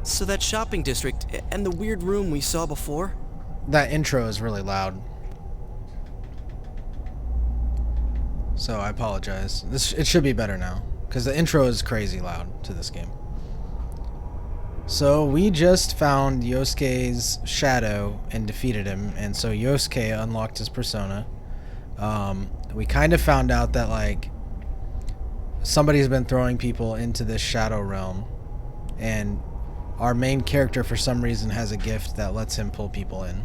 So that shopping district and the weird room we saw before? That intro is really loud. So I apologize. It should be better now, because the intro is crazy loud to this game. So we just found Yosuke's shadow and defeated him, and so Yosuke unlocked his persona. We kind of found out that like somebody's been throwing people into this shadow realm, and our main character for some reason has a gift that lets him pull people in.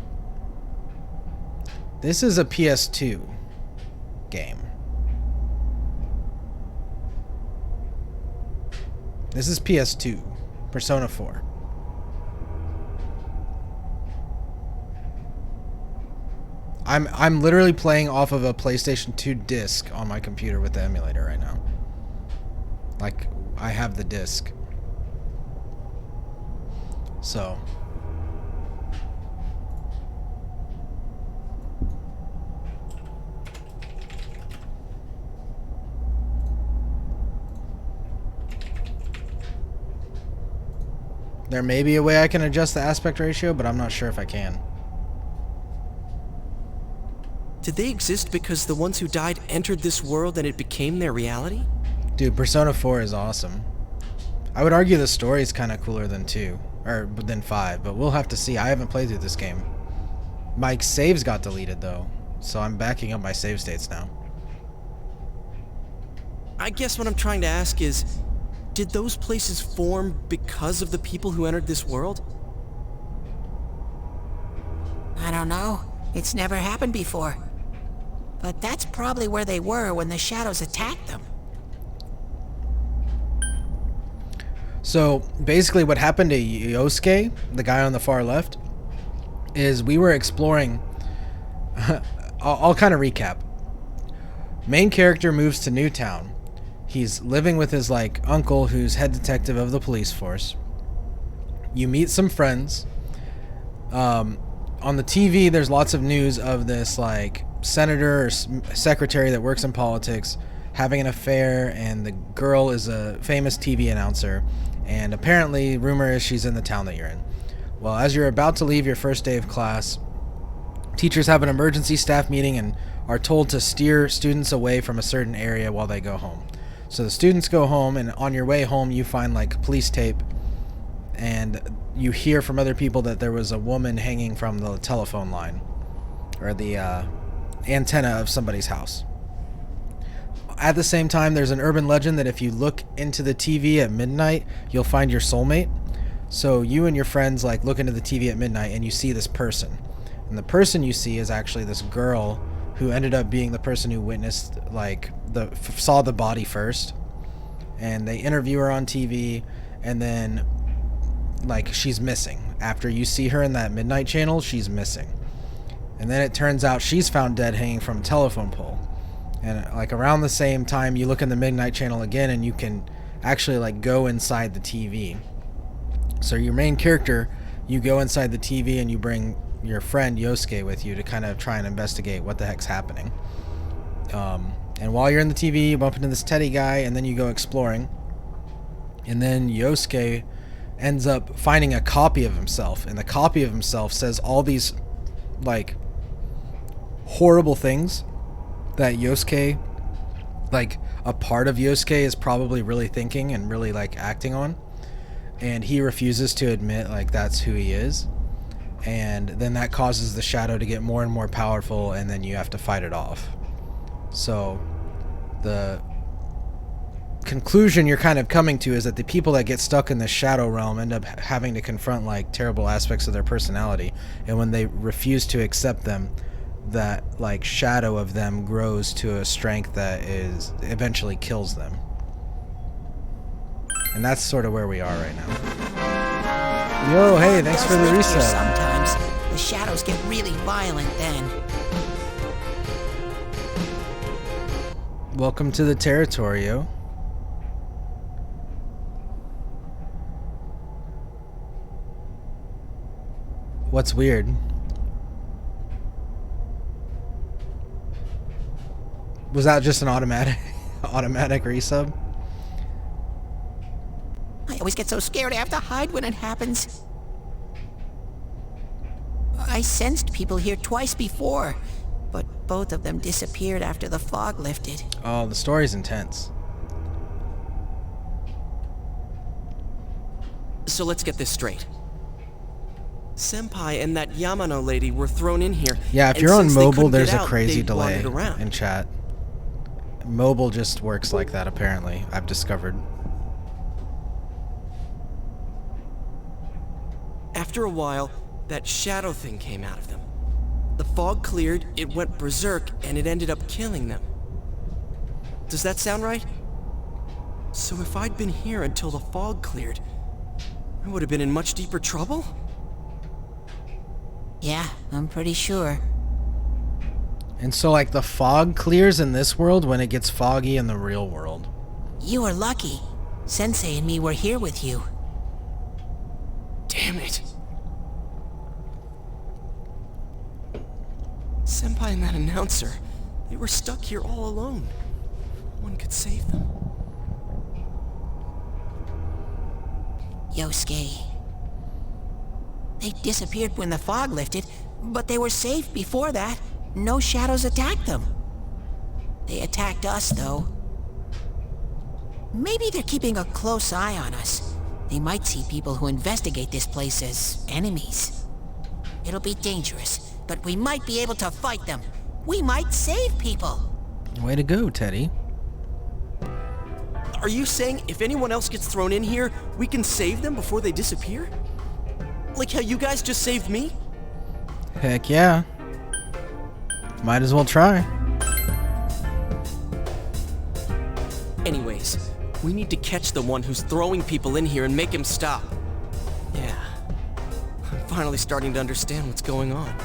This is a PS2 game. This is PS2, Persona 4. I'm literally playing off of a PlayStation 2 disc on my computer with the emulator right now. Like, I have the disc. So. There may be a way I can adjust the aspect ratio, but I'm not sure if I can. Did they exist because the ones who died entered this world and it became their reality? Dude, Persona 4 is awesome. I would argue the story is kind of cooler than 2, or than 5, but we'll have to see. I haven't played through this game. My saves got deleted though, so I'm backing up my save states now. I guess what I'm trying to ask is, did those places form because of the people who entered this world? I don't know. It's never happened before. But that's probably where they were when the shadows attacked them. So basically what happened to Yosuke, the guy on the far left, is we were exploring... I'll kind of recap. Main character moves to Newtown. He's living with his like uncle who's head detective of the police force. You meet some friends. On the TV there's lots of news of this like senator or secretary that works in politics having an affair, and the girl is a famous TV announcer, and apparently rumor is she's in the town that you're in. Well, as you're about to leave your first day of class, teachers have an emergency staff meeting and are told to steer students away from a certain area while they go home. So the students go home, and on your way home you find like police tape, and you hear from other people that there was a woman hanging from the telephone line or the antenna of somebody's house. At the same time, there's an urban legend that if you look into the TV at midnight, you'll find your soulmate. So you and your friends like look into the TV at midnight and you see this person. And the person you see is actually this girl who ended up being the person who witnessed like saw the body first. And they interview her on TV, and then like she's missing. After you see her in that midnight channel, she's missing. And then it turns out she's found dead hanging from a telephone pole. And like around the same time you look in the midnight channel again, and you can actually like go inside the TV. So your main character, you go inside the TV and you bring your friend Yosuke with you to kind of try and investigate what the heck's happening. And while you're in the TV, you bump into this Teddy guy, and then you go exploring. And then Yosuke ends up finding a copy of himself, and the copy of himself says all these like horrible things that Yosuke, like a part of Yosuke is probably really thinking and really like acting on, and he refuses to admit like that's who he is. And then that causes the shadow to get more and more powerful, and then you have to fight it off. So the conclusion you're kind of coming to is that the people that get stuck in the shadow realm end up having to confront like terrible aspects of their personality, and when they refuse to accept them, that like shadow of them grows to a strength that is eventually kills them. And that's sort of where we are right now. Yo, hey, thanks for the reset. Sometimes the shadows get really violent then. Welcome to the territory, yo. What's weird? Was that just an automatic resub? always get so scared I have to hide when it happens. I sensed people here twice before, but both of them disappeared after the fog lifted. Oh, the story's intense. So let's get this straight. Senpai and that Yamano lady were thrown in here. Yeah, if and you're on since they mobile, couldn't there's get a out, crazy they delay wandered around. in chat. Mobile just works like that, apparently. I've discovered. After a while, that shadow thing came out of them. The fog cleared, it went berserk, and it ended up killing them. Does that sound right? So if I'd been here until the fog cleared, I would have been in much deeper trouble? Yeah, I'm pretty sure. And so, like, the fog clears in this world when it gets foggy in the real world. You were lucky. Sensei and me were here with you. Damn it. Senpai and that announcer, they were stuck here all alone. No one could save them. Yosuke. They disappeared when the fog lifted, but they were safe before that. No shadows attacked them. They attacked us, though. Maybe they're keeping a close eye on us. They might see people who investigate this place as enemies. It'll be dangerous, but we might be able to fight them. We might save people. Way to go, Teddy. Are you saying if anyone else gets thrown in here, we can save them before they disappear? Like how you guys just saved me? Heck yeah. Might as well try. Anyways, we need to catch the one who's throwing people in here and make him stop. Yeah. I'm finally starting to understand what's going on.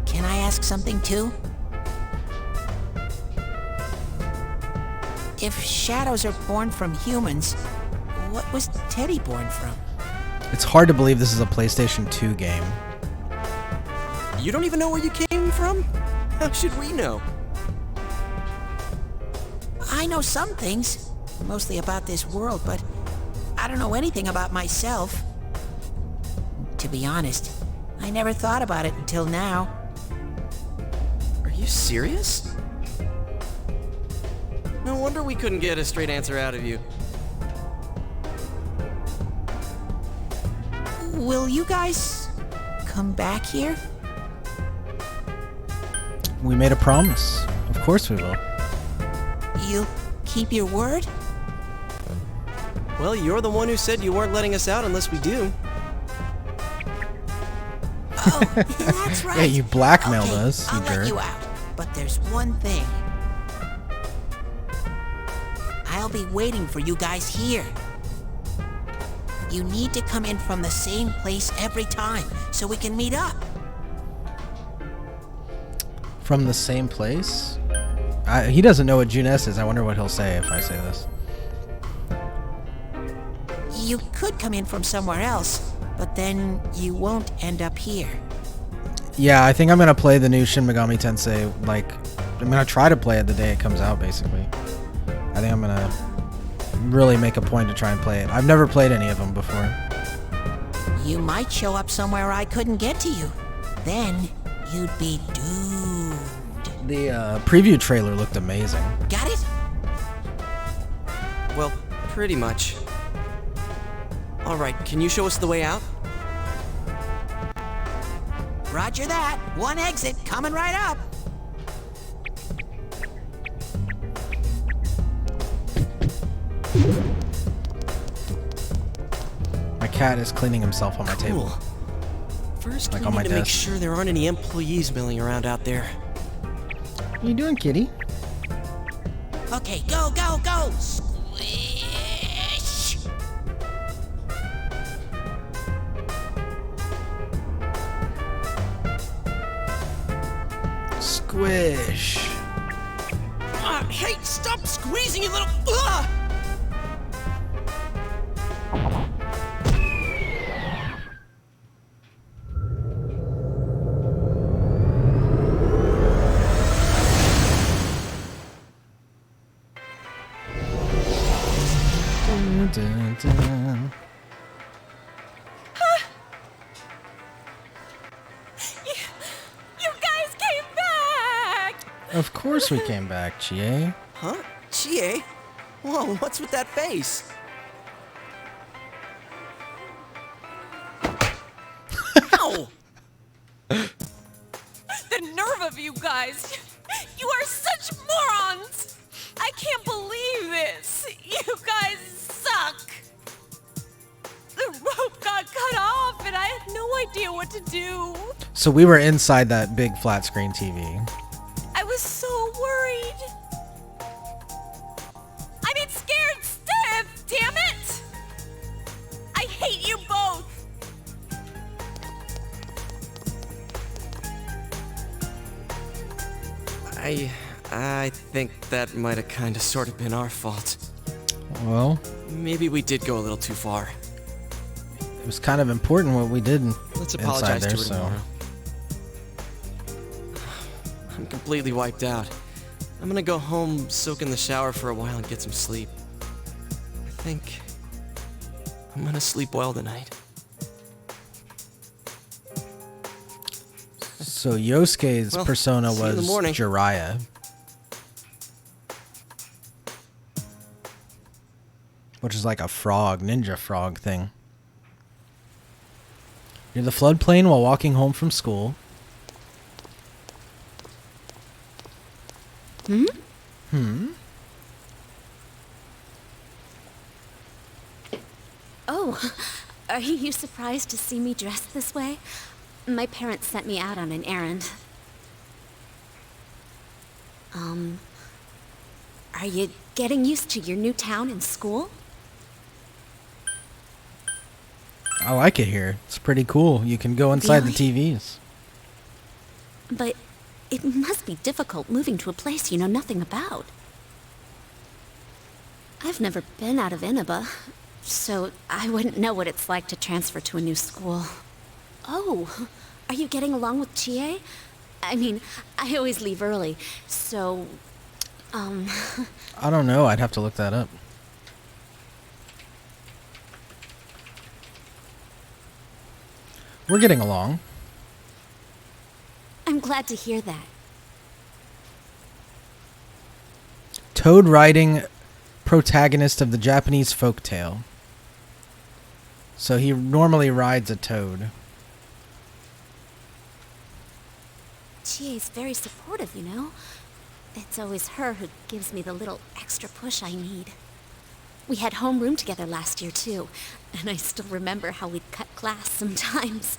Can I ask something too? If shadows are born from humans, what was Teddy born from? It's hard to believe this is a PlayStation 2 game. You don't even know where you came from? How should we know? I know some things, mostly about this world, but I don't know anything about myself. To be honest, I never thought about it until now. Are you serious? No wonder we couldn't get a straight answer out of you. Will you guys come back here? We made a promise. Of course we will. You'll keep your word? Well, you're the one who said you weren't letting us out unless we do. Oh, that's right. Yeah, you blackmailed Okay, us, you I'll let jerk. you out, but there's one thing. I'll be waiting for you guys here. You need to come in from the same place every time, so we can meet up. From the same place? He doesn't know what Junes is. I wonder what he'll say if I say this. You could come in from somewhere else, but then you won't end up here. Yeah, I think I'm gonna play the new Shin Megami Tensei, like, I'm gonna try to play it the day it comes out, basically. I think I'm gonna really make a point to try and play it. I've never played any of them before. You might show up somewhere I couldn't get to you. Then you'd be doomed. The preview trailer looked amazing. Got it? Well, pretty much. Alright, can you show us the way out? Roger that. One exit coming right up. My cat is cleaning himself on my table. Cool. First, Like we on my need to make desk. sure there aren't any employees milling around out there. What are you doing, kitty? Okay, go, go, go! Squish! Squish. Hey, stop squeezing, you little... Ah! dun, dun. You guys came back! Of course we came back, Chie. Huh? Chie? Whoa, what's with that face? Ow! The nerve of you guys! You are such morons! I can't believe this! You guys suck! The rope got cut off and I had no idea what to do. So we were inside that big flat screen TV. I was so worried. I mean, scared stiff, damn it! I hate you both! I think that might have kind of sort of been our fault. Well, Maybe we did go a little too far. it was kind of important what we did Let's inside apologize there, to her so. tomorrow. I'm completely wiped out. I'm gonna go home, soak in the shower for a while, and get some sleep. I think I'm gonna sleep well tonight. So Yosuke's Well, persona see you in the was morning. Jiraiya. Which is like a frog, ninja frog thing. Near the floodplain while walking home from school. Oh, are you surprised to see me dressed this way? My parents sent me out on an errand. Are you getting used to your new town and school? I like it here. It's pretty cool. You can go inside Really? the TVs. But it must be difficult moving to a place you know nothing about. I've never been out of Inaba, so I wouldn't know what it's like to transfer to a new school. Oh, are you getting along with Chie? I mean, I always leave early, so, I don't know. I'd have to look that up. We're getting along. I'm glad to hear that. Toad riding protagonist of the Japanese folktale. So he normally rides a toad. Chie's very supportive, you know? It's always her who gives me the little extra push I need. We had homeroom together last year, too, and I still remember how we'd cut class sometimes.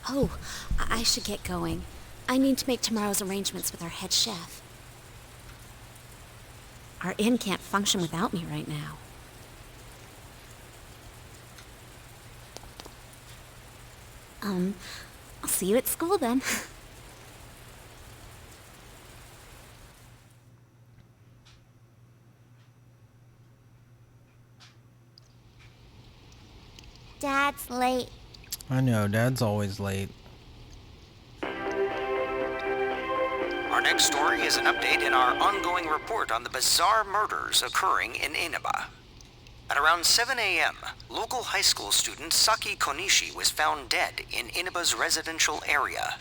Oh, I should get going. I need to make tomorrow's arrangements with our head chef. Our inn can't function without me right now. I'll see you at school then. Dad's late. I know, Dad's always late. Our next story is an update in our ongoing report on the bizarre murders occurring in Inaba. At around 7 a.m., local high school student Saki Konishi was found dead in Inaba's residential area.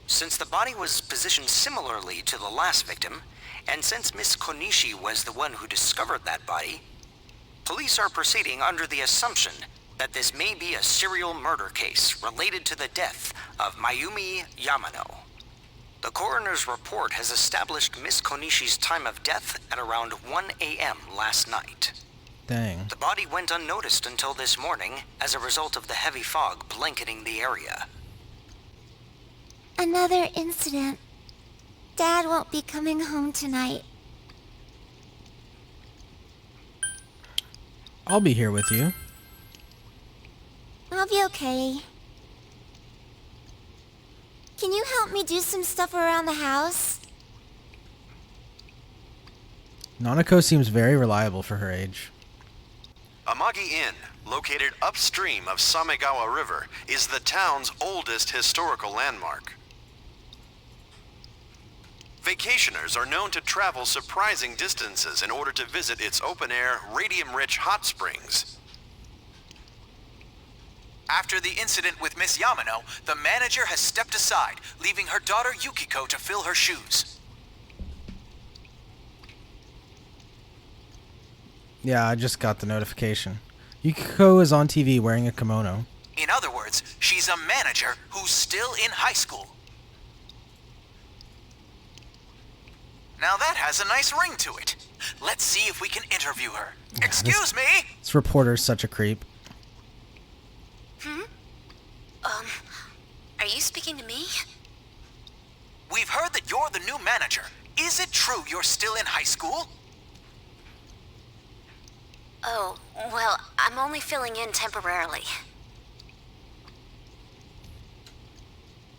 Since the body was positioned similarly to the last victim, and since Miss Konishi was the one who discovered that body, police are proceeding under the assumption that this may be a serial murder case related to the death of Mayumi Yamano. The coroner's report has established Miss Konishi's time of death at around 1 a.m. last night. Dang. The body went unnoticed until this morning as a result of the heavy fog blanketing the area. Another incident. Dad won't be coming home tonight. I'll be here with you. I'll be okay. Can you help me do some stuff around the house? Nanako seems very reliable for her age. Amagi Inn, located upstream of Samegawa River, is the town's oldest historical landmark. Vacationers are known to travel surprising distances in order to visit its open-air, radium-rich hot springs. After the incident with Miss Yamano, the manager has stepped aside, leaving her daughter Yukiko to fill her shoes. Yeah, I just got the notification. Yukiko is on TV wearing a kimono. In other words, she's a manager who's still in high school. Now that has a nice ring to it. Let's see if we can interview her. Yeah, Excuse me? This reporter's such a creep. Are you speaking to me? We've heard that you're the new manager. Is it true you're still in high school? Oh, well, I'm only filling in temporarily.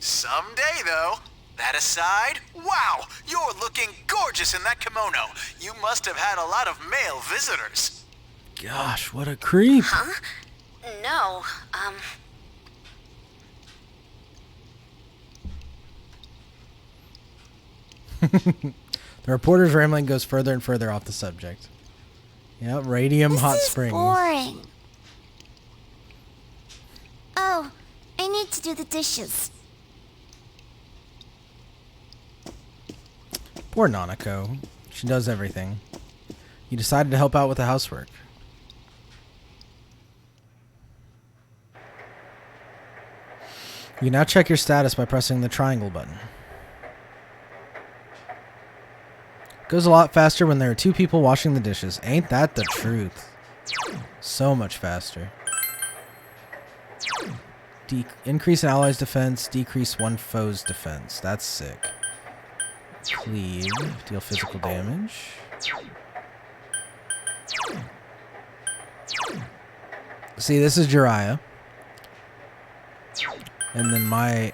Someday, though. That aside, wow, you're looking gorgeous in that kimono. You must have had a lot of male visitors. Gosh, what a creep. Huh? No, The reporter's rambling goes further and further off the subject. Yep, Radium Hot This is Springs. boring. Oh, I need to do the dishes. Poor Nanako. She does everything. You decided to help out with the housework. You can now check your status by pressing the triangle button. Goes a lot faster when there are two people washing the dishes. Ain't that the truth? So much faster. Increase an ally's defense, decrease one foe's defense. That's sick. Cleave, deal physical damage. See, this is Jiraiya. And then my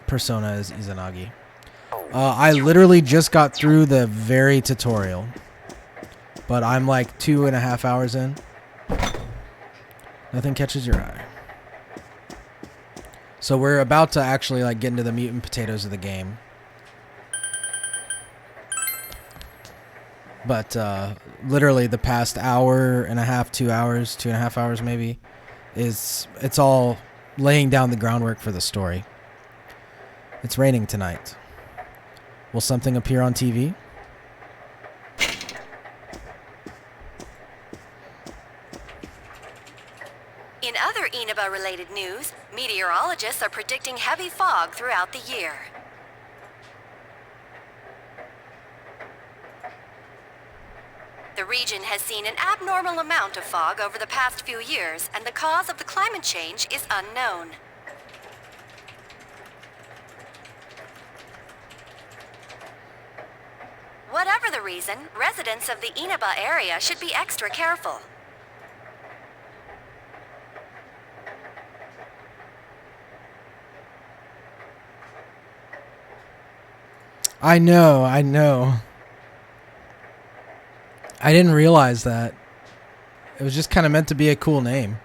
persona is Izanagi. I literally just got through the very tutorial. But I'm like 2.5 hours in. Nothing catches your eye. So we're about to actually like get into the meat and potatoes of the game. But literally the past hour and a half, 2 hours, 2.5 hours maybe, it's all laying down the groundwork for the story. It's raining tonight. Will something appear on TV? In other Inaba-related news, meteorologists are predicting heavy fog throughout the year. The region has seen an abnormal amount of fog over the past few years, and the cause of the climate change is unknown. Whatever the reason, residents of the Inaba area should be extra careful. I know. I didn't realize that. It was just kind of meant to be a cool name.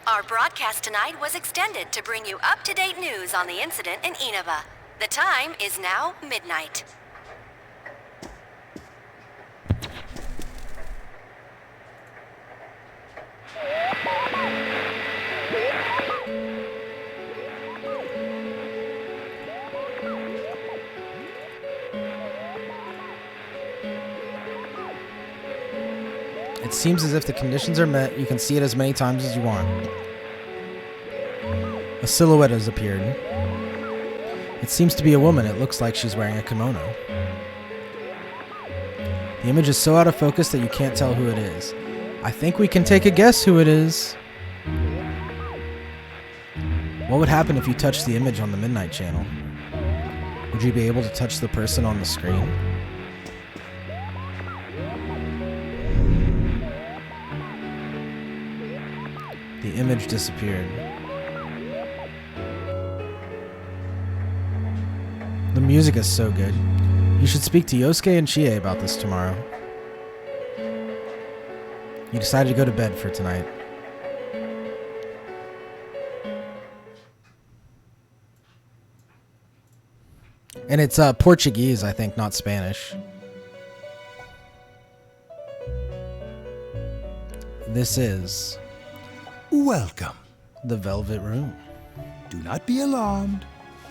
Our broadcast tonight was extended to bring you up-to-date news on the incident in Inaba. The time is now midnight. It seems as if the conditions are met. You can see it as many times as you want. A silhouette has appeared. It seems to be a woman. It looks like she's wearing a kimono. The image is so out of focus that you can't tell who it is. I think we can take a guess who it is. What would happen if you touched the image on the Midnight Channel? Would you be able to touch the person on the screen? The image disappeared. The music is so good. You should speak to Yosuke and Chie about this tomorrow. You decided to go to bed for tonight. And it's Portuguese, I think, not Spanish. This is Welcome. the Velvet Room. Do not be alarmed.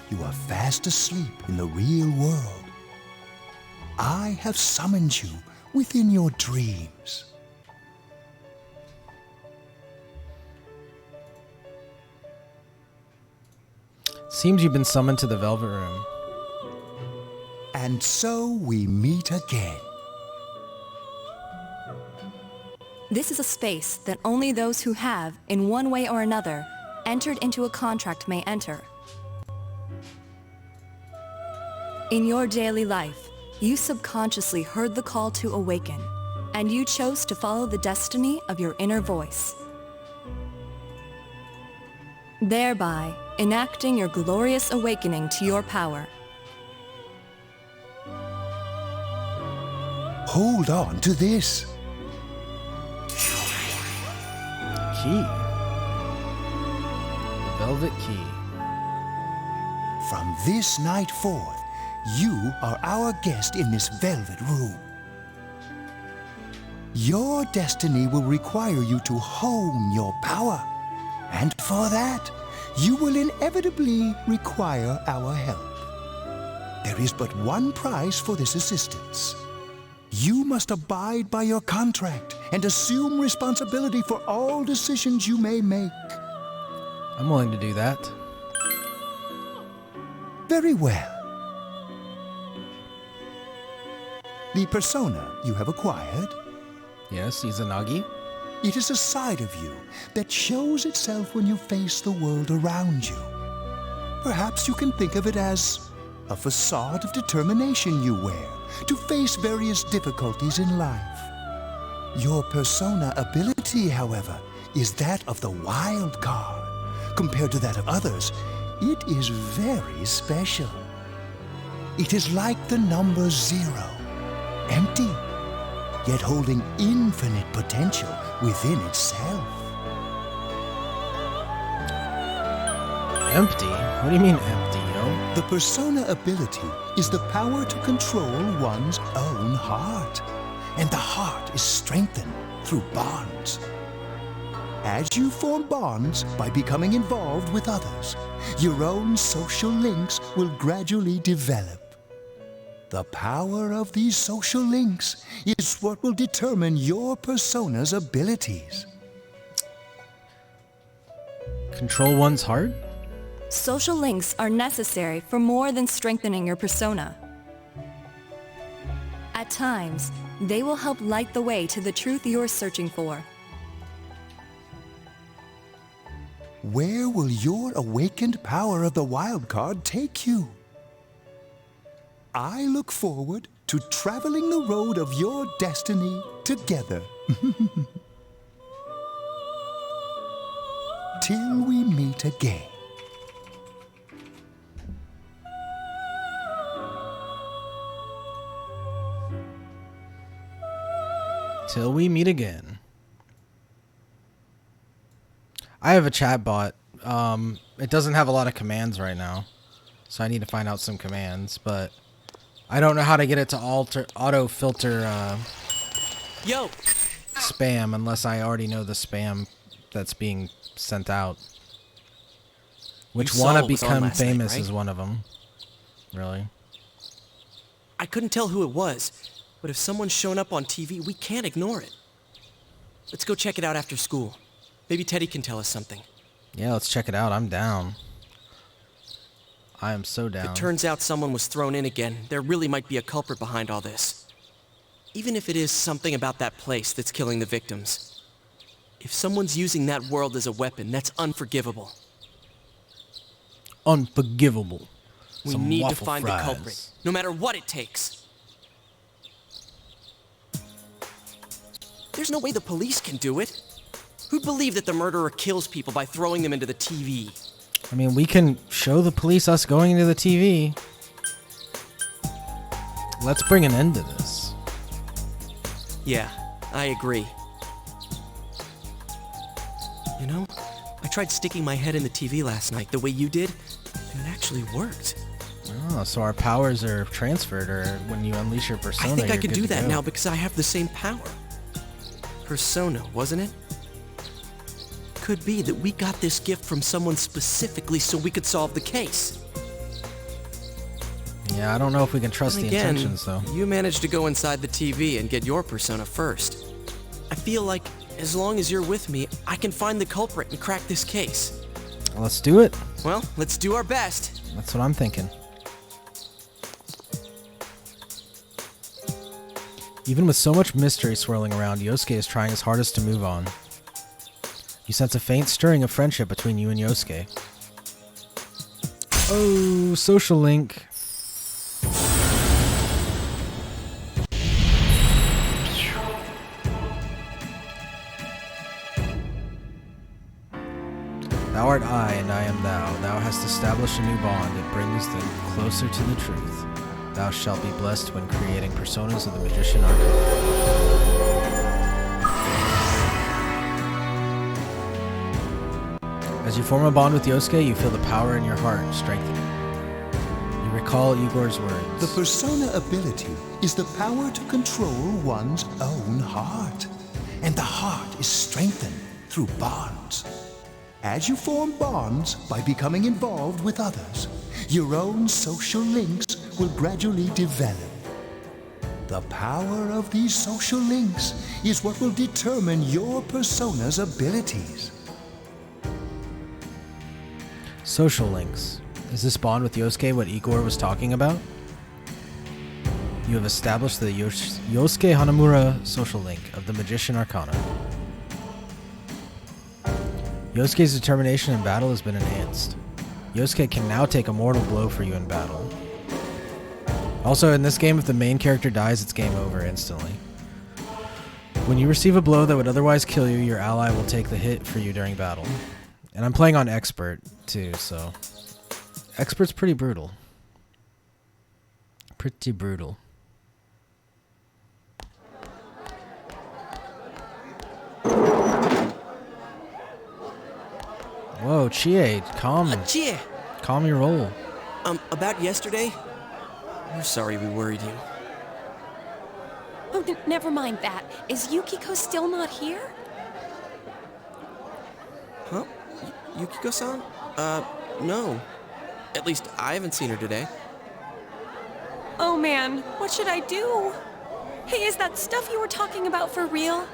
You are fast asleep in the real world. I have summoned you within your dreams. Seems you've been summoned to the Velvet Room. And so we meet again. This is a space that only those who have, in one way or another, entered into a contract may enter. In your daily life, you subconsciously heard the call to awaken, and you chose to follow the destiny of your inner voice, thereby enacting your glorious awakening to your power. Hold on to this. Key. The Velvet Key. From this night forth, you are our guest in this velvet room. Your destiny will require you to hone your power. And for that, you will inevitably require our help. There is but one price for this assistance. You must abide by your contract and assume responsibility for all decisions you may make. I'm willing to do that. Very well. The persona you have acquired, Yes, Izanagi. it is a side of you that shows itself when you face the world around you. Perhaps you can think of it as a facade of determination you wear to face various difficulties in life. Your persona ability, however, is that of the wild card. Compared to that of others, it is very special. It is like the number 0, empty, yet holding infinite potential within itself. Empty? What do you mean empty, yo? The persona ability is the power to control one's own heart. And the heart is strengthened through bonds. As you form bonds by becoming involved with others, your own social links will gradually develop. The power of these social links is what will determine your persona's abilities. Control one's heart? Social links are necessary for more than strengthening your persona. At times, they will help light the way to the truth you're searching for. Where will your awakened power of the wild card take you? I look forward to traveling the road of your destiny together. Till we meet again. Till we meet again. I have a chat bot. It doesn't have a lot of commands right now, so I need to find out some commands, but I don't know how to get it to auto filter Yo! spam unless I already know the spam that's being sent out. Which You saw wanna what was on become last night, famous right? is one of them. Really? I couldn't tell who it was, but if someone's shown up on TV, we can't ignore it. Let's go check it out after school. Maybe Teddy can tell us something. Yeah, let's check it out. I'm down. I am so If down. it turns out someone was thrown in again, there really might be a culprit behind all this. Even if it is something about that place that's killing the victims. If someone's using that world as a weapon, that's unforgivable. Unforgivable. We Some need to waffle find fries. the culprit, no matter what it takes. There's no way the police can do it. Who'd believe that the murderer kills people by throwing them into the TV? I mean, we can show the police us going into the TV. Let's bring an end to this. Yeah, I agree. You know, I tried sticking my head in the TV last night the way you did, and it actually worked. Oh, so our powers are transferred, or when you unleash your persona, I think I you're could good do to that go. now because I have the same power. Persona, wasn't it? Could be that we got this gift from someone specifically so we could solve the case. Yeah, I don't know if we can trust And the again, intentions, though. you managed to go inside the TV and get your persona first. I feel like as long as you're with me, I can find the culprit and crack this case. Let's do it. Well, let's do our best. That's what I'm thinking. Even with so much mystery swirling around, Yosuke is trying his hardest to move on. You sense a faint stirring of friendship between you and Yosuke. Oh, social link. Thou art I, and I am thou. Thou hast established a new bond. It brings them closer to the truth. Thou shalt be blessed when creating personas of the Magician Arcana. As you form a bond with Yosuke, you feel the power in your heart strengthening. You recall Igor's words. The persona ability is the power to control one's own heart. And the heart is strengthened through bonds. As you form bonds by becoming involved with others, your own social links will gradually develop. The power of these social links is what will determine your persona's abilities. Social links. Is this bond with Yosuke what Igor was talking about? You have established the Yosuke Hanamura social link of the Magician Arcana. Yosuke's determination in battle has been enhanced. Yosuke can now take a mortal blow for you in battle. Also, in this game, if the main character dies, it's game over instantly. When you receive a blow that would otherwise kill you, your ally will take the hit for you during battle. And I'm playing on Expert, too, so... Expert's pretty brutal. Pretty brutal. Whoa, Chie, calm. Chie! Calm your roll. About yesterday? We're sorry we worried you. Oh, never mind that. Is Yukiko still not here? Huh? Yukiko-san? No. At least I haven't seen her today. Oh man, what should I do? Hey, is that stuff you were talking about for real?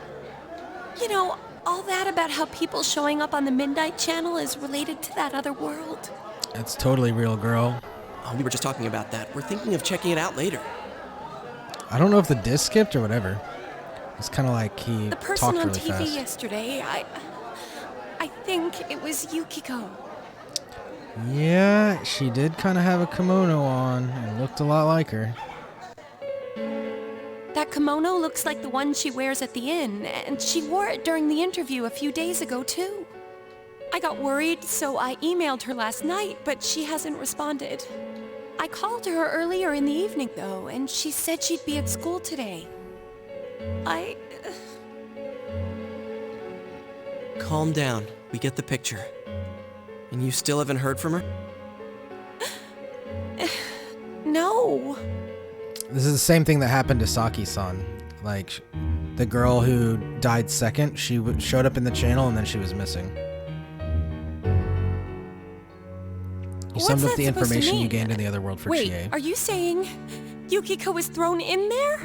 You know, all that about how people showing up on the Midnight Channel is related to that other world. It's totally real, girl. Oh, we were just talking about that. We're thinking of checking it out later. I don't know if the disc skipped or whatever. It's kind of like he The person talked on really TV fast. yesterday, I think it was Yukiko. Yeah, she did kind of have a kimono on and looked a lot like her. That kimono looks like the one she wears at the inn, and she wore it during the interview a few days ago, too. I got worried, so I emailed her last night, but she hasn't responded. I called her earlier in the evening, though, and she said she'd be at school today. Calm down. We get the picture. And you still haven't heard from her? No. This is the same thing that happened to Saki-san. Like, the girl who died second, she showed up in the channel and then she was missing. You summed up the information you gained in the other world for Wait, Chie. are you saying Yukiko was thrown in there?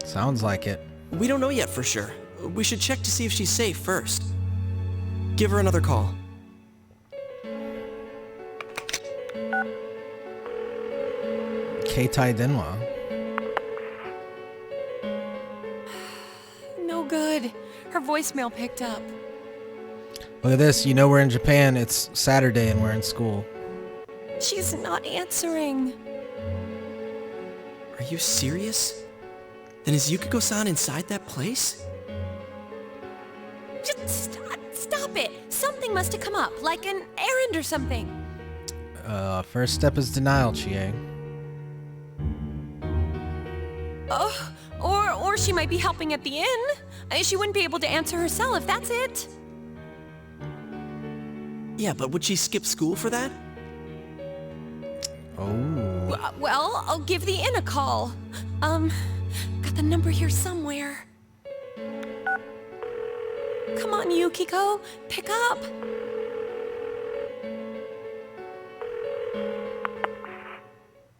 Sounds like it. We don't know yet for sure. We should check to see if she's safe first. Give her another call. Keitai Denwa. No good. Her voicemail picked up. Look at this. You know we're in Japan. It's Saturday and we're in school. She's not answering. Are you serious? Then is Yukiko-san inside that place? Just stop it. Something must have come up, like an errand or something. First step is denial, Chie. Oh, or she might be helping at the inn. She wouldn't be able to answer herself, that's it. Yeah, but would she skip school for that? Oh. Well, I'll give the inn a call. Got the number here somewhere. Come on, Yukiko, pick up.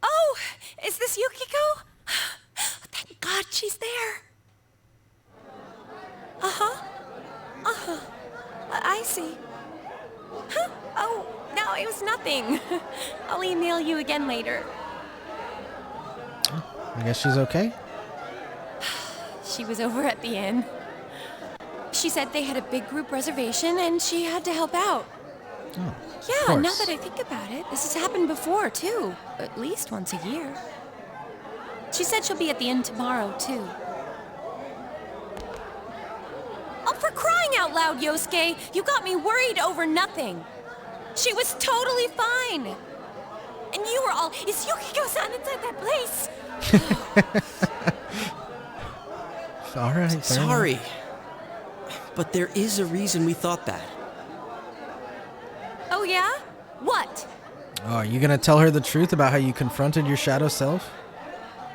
Oh, is this Yukiko? Thank God she's there. I see. Huh? Oh, no, it was nothing. I'll email you again later. I guess she's okay. She was over at the inn. She said they had a big group reservation and she had to help out. Oh, Yeah, now that I think about it, this has happened before, too. At least once a year. She said she'll be at the inn tomorrow, too. Oh, for crying out loud, Yosuke! You got me worried over nothing. She was totally fine. And you were all, is Yukiko-san inside that place? All right. fair Sorry. enough. But there is a reason we thought that. Oh, yeah? What? Oh, are you gonna tell her the truth about how you confronted your shadow self?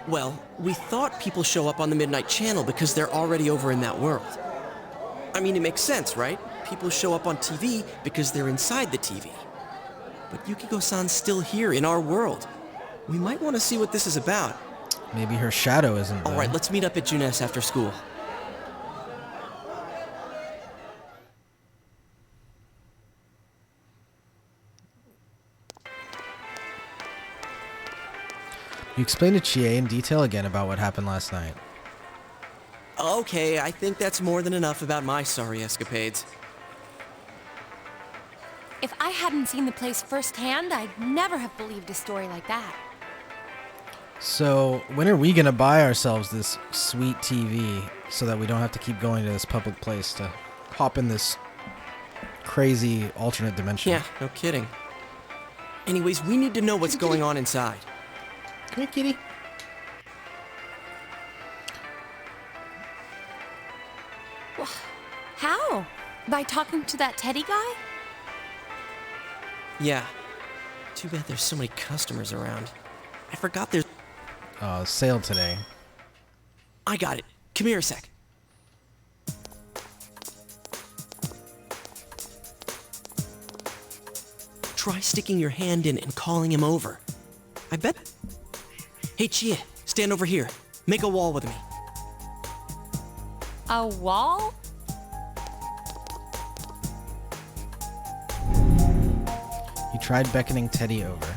Well, we thought people show up on the Midnight Channel because they're already over in that world. I mean, it makes sense, right? People show up on TV because they're inside the TV. But Yukiko-san's still here in our world. We might want to see what this is about. Maybe her shadow isn't All there. right, let's meet up at Juness after school. You explained to Chie in detail again about what happened last night. Okay, I think that's more than enough about my sorry escapades. If I hadn't seen the place firsthand, I'd never have believed a story like that. So, when are we gonna buy ourselves this sweet TV so that we don't have to keep going to this public place to hop in this crazy alternate dimension? Yeah, no kidding. Anyways, we need to know what's going on inside. Come here, kitty. How? By talking to that Teddy guy? Yeah. Too bad there's so many customers around. I forgot there's... Sale today. I got it. Come here a sec. Try sticking your hand in and calling him over. I bet... Hey, Chia, stand over here. Make a wall with me. A wall? He tried beckoning Teddy over.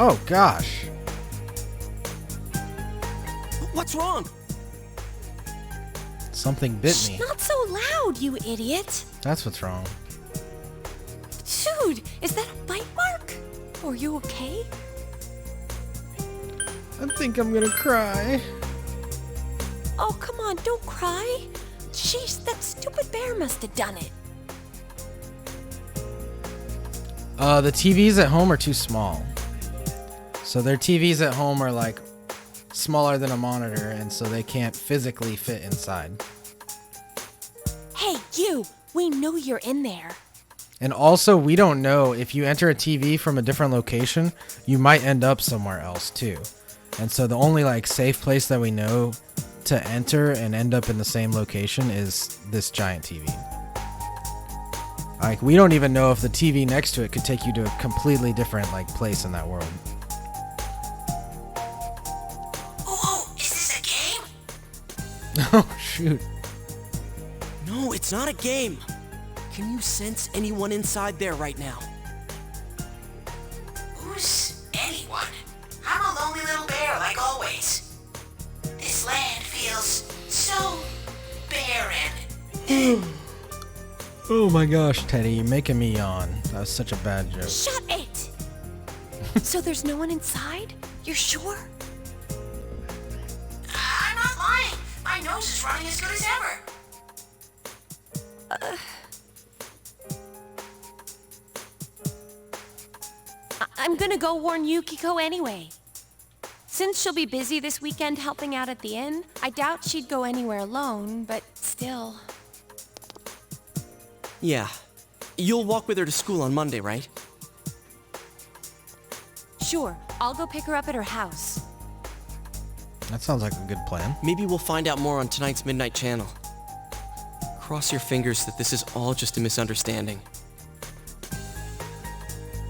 Oh, gosh. What's wrong? Something bit me. Not so loud, you idiot! That's what's wrong. Dude, is that a bite mark? Are you okay? I think I'm gonna cry. Oh, come on, don't cry. Jeez, that stupid bear must have done it. The TVs at home are too small. So their TVs at home are like smaller than a monitor, and so they can't physically fit inside. Hey, you! We know you're in there. And also, we don't know if you enter a TV from a different location, you might end up somewhere else too. And so the only like safe place that we know to enter and end up in the same location is this giant TV. Like, we don't even know if the TV next to it could take you to a completely different like place in that world. Oh, is this a game? Oh, shoot. No, it's not a game. Can you sense anyone inside there right now? Who's anyone? I'm a lonely little bear like always. This land feels so barren. Oh my gosh, Teddy, you're making me yawn. That was such a bad joke. Shut it! So there's no one inside? You're sure? I'm not lying. My nose is running as good as ever. I'm gonna go warn Yukiko anyway. Since she'll be busy this weekend helping out at the inn, I doubt she'd go anywhere alone, but still. Yeah. You'll walk with her to school on Monday, right? Sure, I'll go pick her up at her house. That sounds like a good plan. Maybe we'll find out more on tonight's Midnight Channel. Cross your fingers that this is all just a misunderstanding.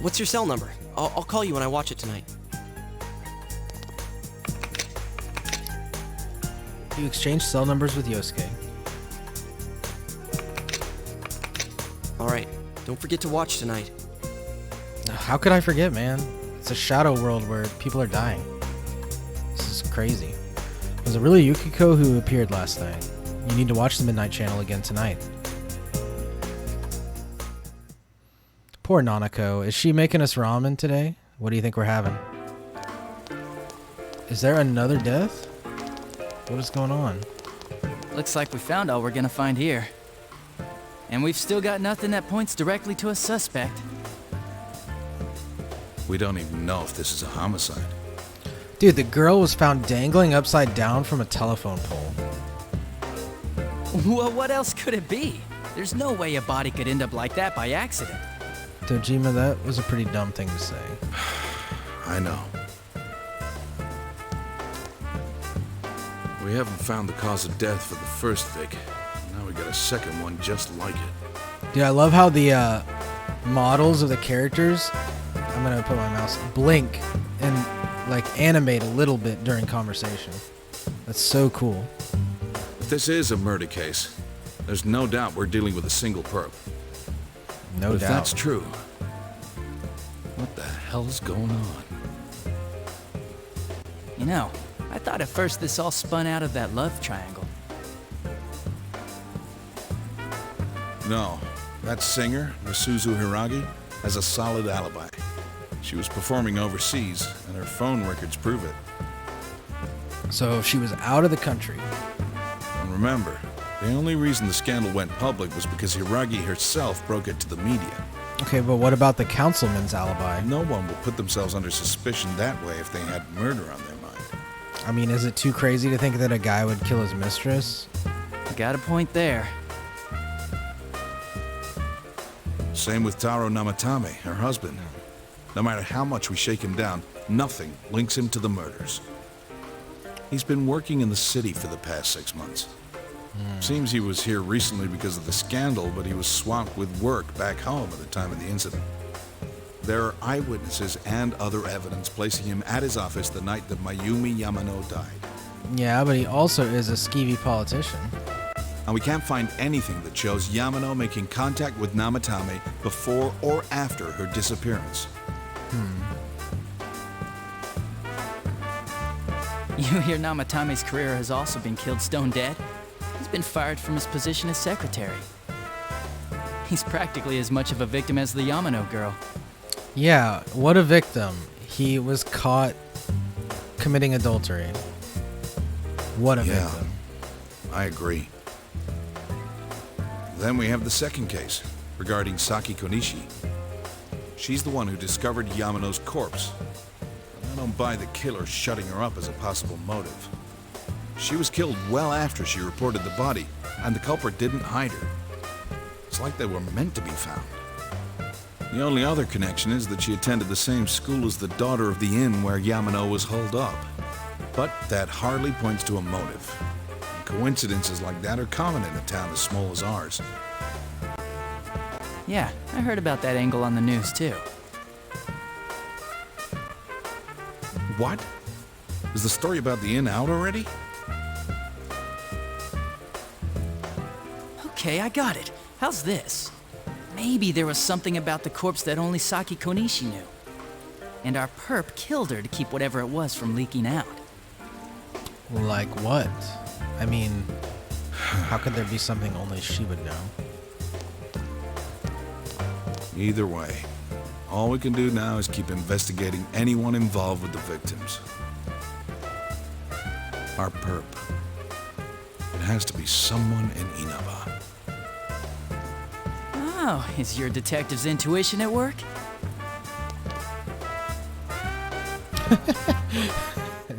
What's your cell number? I'll call you when I watch it tonight. You exchange cell numbers with Yosuke. Alright, don't forget to watch tonight. How could I forget, man? It's a shadow world where people are dying. This is crazy. Was it really Yukiko who appeared last night? You need to watch the Midnight Channel again tonight. Poor Nanako. Is she making us ramen today? What do you think we're having? Is there another death? What is going on? Looks like we found all we're gonna find here. And we've still got nothing that points directly to a suspect. We don't even know if this is a homicide. Dude, the girl was found dangling upside down from a telephone pole. Well, what else could it be? There's no way a body could end up like that by accident. Dojima, that was a pretty dumb thing to say. I know. We haven't found the cause of death for the first Vic. Now we got a second one just like it. Dude, I love how the models of the characters, I'm gonna put my mouse, blink and like animate a little bit during conversation. That's so cool. If this is a murder case, there's no doubt we're dealing with a single perp. No but if doubt. that's true, what the hell's going on? You know, I thought at first this all spun out of that love triangle. No, that singer, Masuzu Hiragi, has a solid alibi. She was performing overseas, and her phone records prove it. So she was out of the country. And remember, the only reason the scandal went public was because Hiragi herself broke it to the media. Okay, but what about the councilman's alibi? No one would put themselves under suspicion that way if they had murder on their mind. I mean, is it too crazy to think that a guy would kill his mistress? You got a point there. Same with Taro Namatame, her husband. No matter how much we shake him down, nothing links him to the murders. He's been working in the city for the past 6 months. Seems he was here recently because of the scandal, but he was swamped with work back home at the time of the incident. There are eyewitnesses and other evidence placing him at his office the night that Mayumi Yamano died. Yeah, but he also is a skeevy politician. And we can't find anything that shows Yamano making contact with Namatame before or after her disappearance. You hear Namatame's career has also been killed stone dead? He's been fired from his position as secretary. He's practically as much of a victim as the Yamano girl. Yeah, what a victim. He was caught committing adultery. What a victim. I agree. Then we have the second case, regarding Saki Konishi. She's the one who discovered Yamano's corpse. I don't buy the killer shutting her up as a possible motive. She was killed well after she reported the body, and the culprit didn't hide her. It's like they were meant to be found. The only other connection is that she attended the same school as the daughter of the inn where Yamano was holed up. But that hardly points to a motive. And coincidences like that are common in a town as small as ours. Yeah, I heard about that angle on the news too. What? Is the story about the inn out already? Okay, I got it. How's this? Maybe there was something about the corpse that only Saki Konishi knew. And our perp killed her to keep whatever it was from leaking out. Like what? I mean, how could there be something only she would know? Either way, all we can do now is keep investigating anyone involved with the victims. Our perp. It has to be someone in Inaba. Oh, is your detective's intuition at work?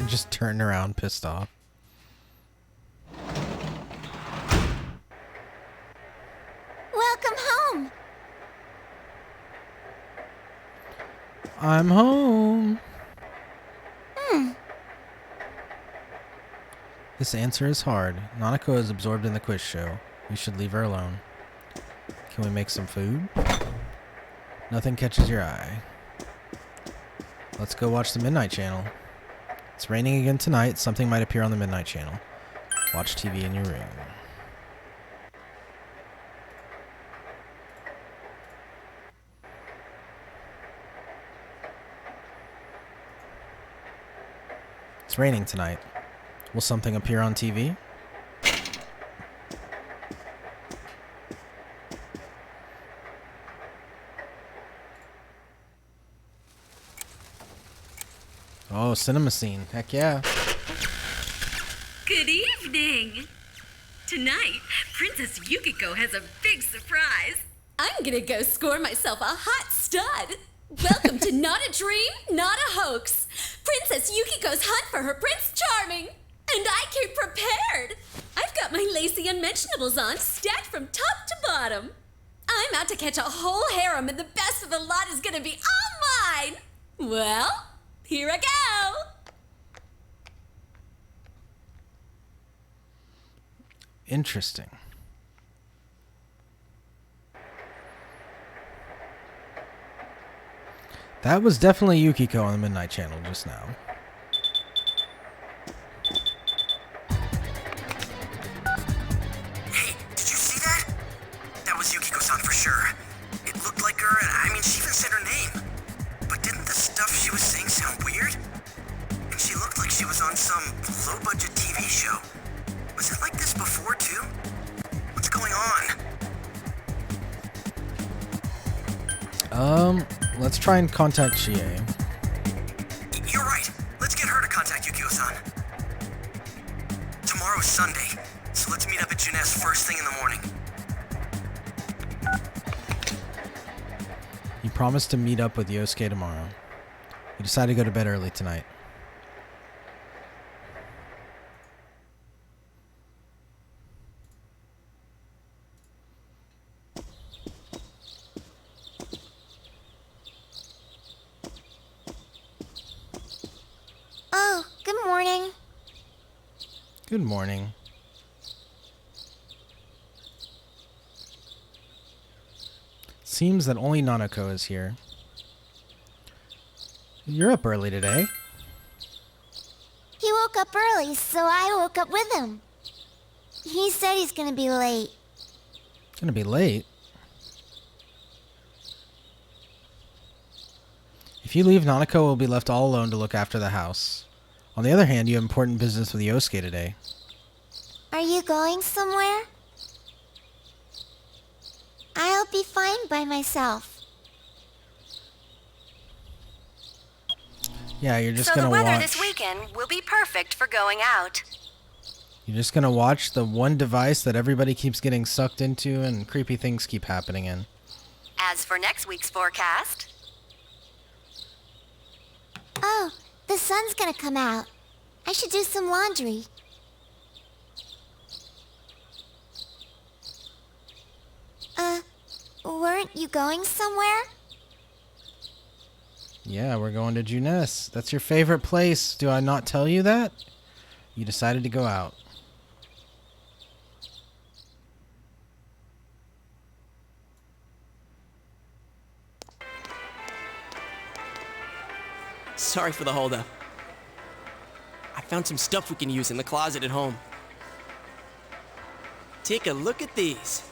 Just turned around, pissed off. Welcome home. I'm home. This answer is hard. Nanako is absorbed in the quiz show. We should leave her alone. Can we make some food? Nothing catches your eye. Let's go watch the Midnight Channel. It's raining again tonight. Something might appear on the Midnight Channel. Watch TV in your room. It's raining tonight. Will something appear on TV? Oh, cinema scene. Heck yeah. Good evening! Tonight, Princess Yukiko has a big surprise. I'm gonna go score myself a hot stud. Welcome to Not a Dream, Not a Hoax. Princess Yukiko's hunt for her Prince Charming. And I came prepared. I've got my lacy unmentionables on, stacked from top to bottom. I'm out to catch a whole harem, and the best of the lot is gonna be all mine. Well, here I go. Interesting. That was definitely Yukiko on the Midnight Channel just now. Hey, did you see that? That was Yukiko-san for sure. It looked like her, I mean, she even said her name. But didn't the stuff she was saying sound weird? And she looked like she was on some low-budget TV show. Was it like this before, too? What's going on? Let's try and contact Chie. You're right. Let's get her to contact Yukio-san. Tomorrow's Sunday, so let's meet up at Junes first thing in the morning. You promised to meet up with Yosuke tomorrow. You decided to go to bed early tonight. Oh, good morning. Good morning. Seems that only Nanako is here. You're up early today. He woke up early, so I woke up with him. He said he's gonna be late. Gonna be late? If you leave, Nanako will be left all alone to look after the house. On the other hand, you have important business with Yosuke today. Are you going somewhere? I'll be fine by myself. Yeah, you're just So gonna the weather watch. this weekend will be perfect for going out. You're just gonna watch the one device that everybody keeps getting sucked into and creepy things keep happening in. As for next week's forecast, Oh, the sun's gonna come out. I should do some laundry. Weren't you going somewhere? Yeah, we're going to Junes. That's your favorite place. Do I not tell you that? You decided to go out. Sorry for the holdup. I found some stuff we can use in the closet at home. Take a look at these.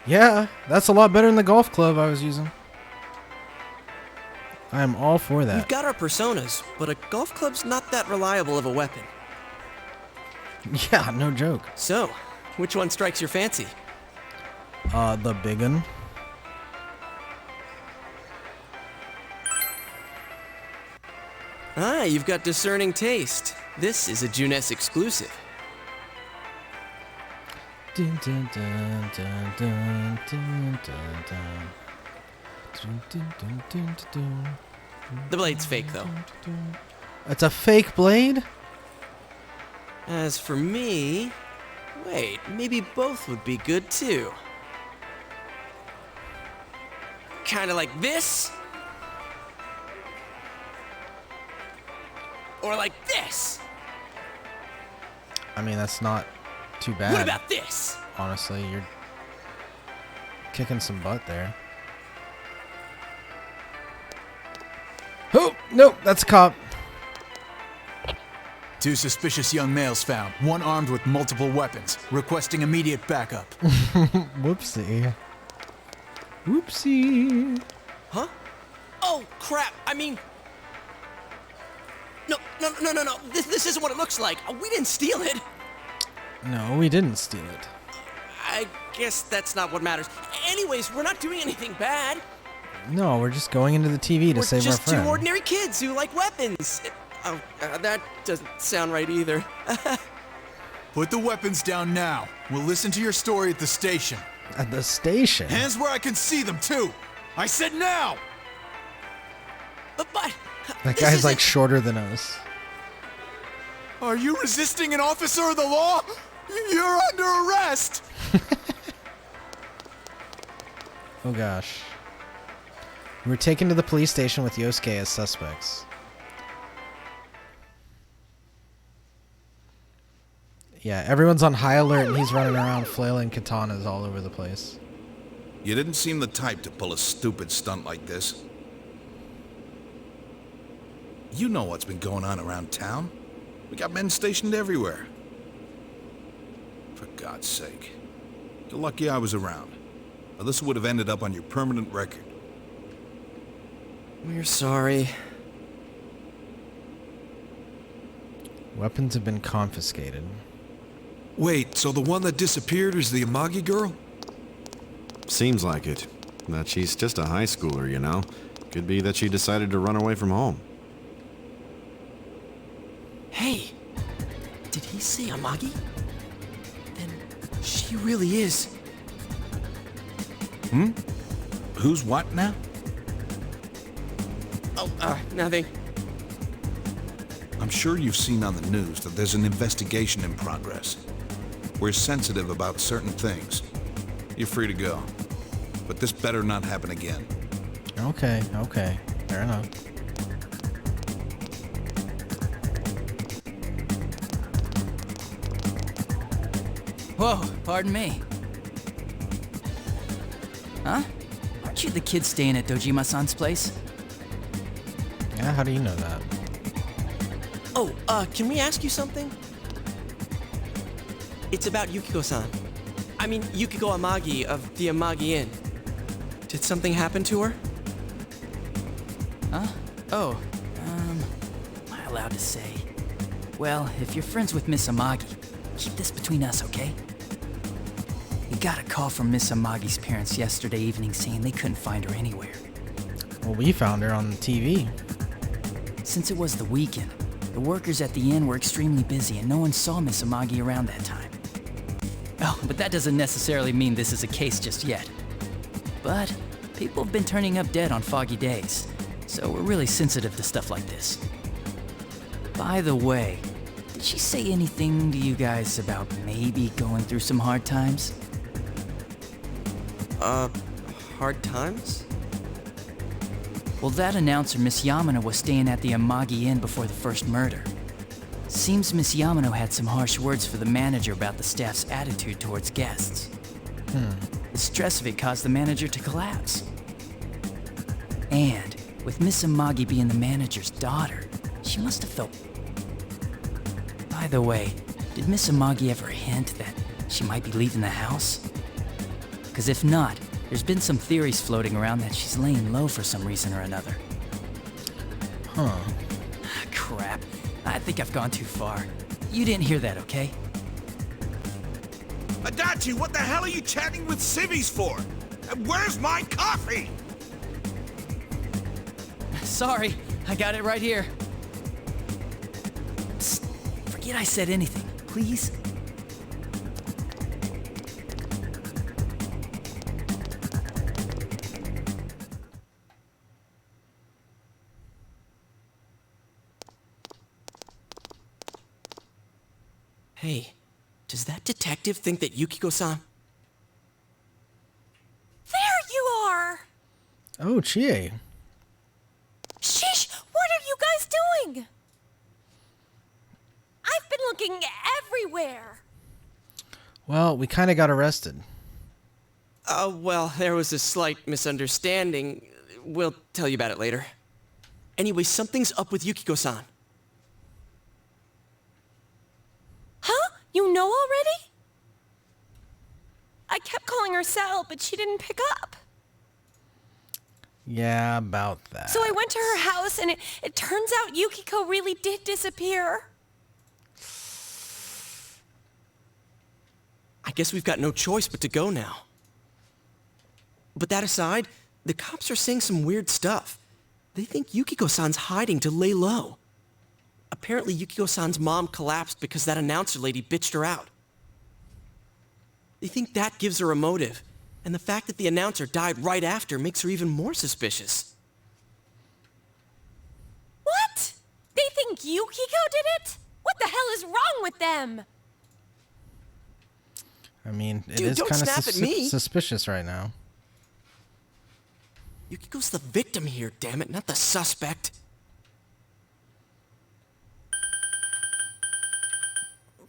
Yeah, that's a lot better than the golf club I was using. I am all for We've that. got our personas, but a golf club's not that reliable of a weapon. Yeah, no joke. So, which one strikes your fancy? The big one. Ah, you've got discerning taste. This is a Junes exclusive. Dun, dun, dun, dun, dun, dun, dun, dun. Dun, dun, dun, dun, dun, dun. The blade's fake, though. It's a fake blade? As for me... Wait, maybe both would be good, too. Kinda like this, Or like this? I mean, that's not too bad. What about this? Honestly, you're kicking some butt there. Oh, nope, that's a cop. 2 suspicious young males found, one armed with multiple weapons, requesting immediate backup. Whoopsie. Whoopsie. Huh? Oh, crap. I mean... No. This isn't what it looks like. We didn't steal it. No, we didn't steal it. I guess that's not what matters. Anyways, we're not doing anything bad. No, we're just going into the TV to save our We're just friend. two ordinary kids who like weapons. Oh, that doesn't sound right either. Put the weapons down now. We'll listen to your story at the station. At the station? Hands where I can see them, too. I said now! But that guy's like shorter than us. Are you resisting an officer of the law? You're under arrest! Oh gosh. We were taken to the police station with Yosuke as suspects. Yeah, everyone's on high alert and he's running around flailing katanas all over the place. You didn't seem the type to pull a stupid stunt like this. You know what's been going on around town. We got men stationed everywhere. For God's sake. You're lucky I was around. Or this would have ended up on your permanent record. We're sorry. Weapons have been confiscated. Wait, so the one that disappeared is the Amagi girl? Seems like it. That she's just a high schooler, you know. Could be that she decided to run away from home. Hey, did he say Amagi? Then she really is. Who's what now? Oh, nothing. I'm sure you've seen on the news that there's an investigation in progress. We're sensitive about certain things. You're free to go. But this better not happen again. Okay. Fair enough. Whoa, pardon me. Huh? Aren't you the kid staying at Dojima-san's place? Yeah, how do you know that? Oh, can we ask you something? It's about Yukiko-san. I mean, Yukiko Amagi of the Amagi Inn. Did something happen to her? Huh? Oh, am I allowed to say? Well, if you're friends with Miss Amagi, keep this between us, okay? We got a call from Miss Amagi's parents yesterday evening saying they couldn't find her anywhere. Well, we found her on the TV. Since it was the weekend, the workers at the inn were extremely busy and no one saw Miss Amagi around that time. Oh, but that doesn't necessarily mean this is a case just yet. But people have been turning up dead on foggy days, so we're really sensitive to stuff like this. By the way, did she say anything to you guys about maybe going through some hard times? Hard times? Well, that announcer, Miss Yamano, was staying at the Amagi Inn before the first murder. Seems Miss Yamano had some harsh words for the manager about the staff's attitude towards guests. The stress of it caused the manager to collapse. And with Miss Amagi being the manager's daughter, she must have felt... By the way, did Miss Amagi ever hint that she might be leaving the house? Because if not, there's been some theories floating around that she's laying low for some reason or another. Huh. Crap. I think I've gone too far. You didn't hear that, okay? Adachi, what the hell are you chatting with civvies for? And where's my coffee? Sorry, I got it right here. Psst, forget I said anything, please. Hey, does that detective think that Yukiko-san... There you are! Oh, Chie. Sheesh, what are you guys doing? looking everywhere. Well, we kind of got arrested. Well, there was a slight misunderstanding. We'll tell you about it later. Anyway, something's up with Yukiko-san. Huh? You know already? I kept calling her Sal, but she didn't pick up. Yeah, about that. So I went to her house, and it turns out Yukiko really did disappear. I guess we've got no choice but to go now. But that aside, the cops are saying some weird stuff. They think Yukiko-san's hiding to lay low. Apparently, Yukiko-san's mom collapsed because that announcer lady bitched her out. They think that gives her a motive, and the fact that the announcer died right after makes her even more suspicious. What? They think Yukiko did it? What the hell is wrong with them? I mean, it Dude, is don't kind of snap at me. suspicious right now. Yukiko's the victim here, damn it, not the suspect.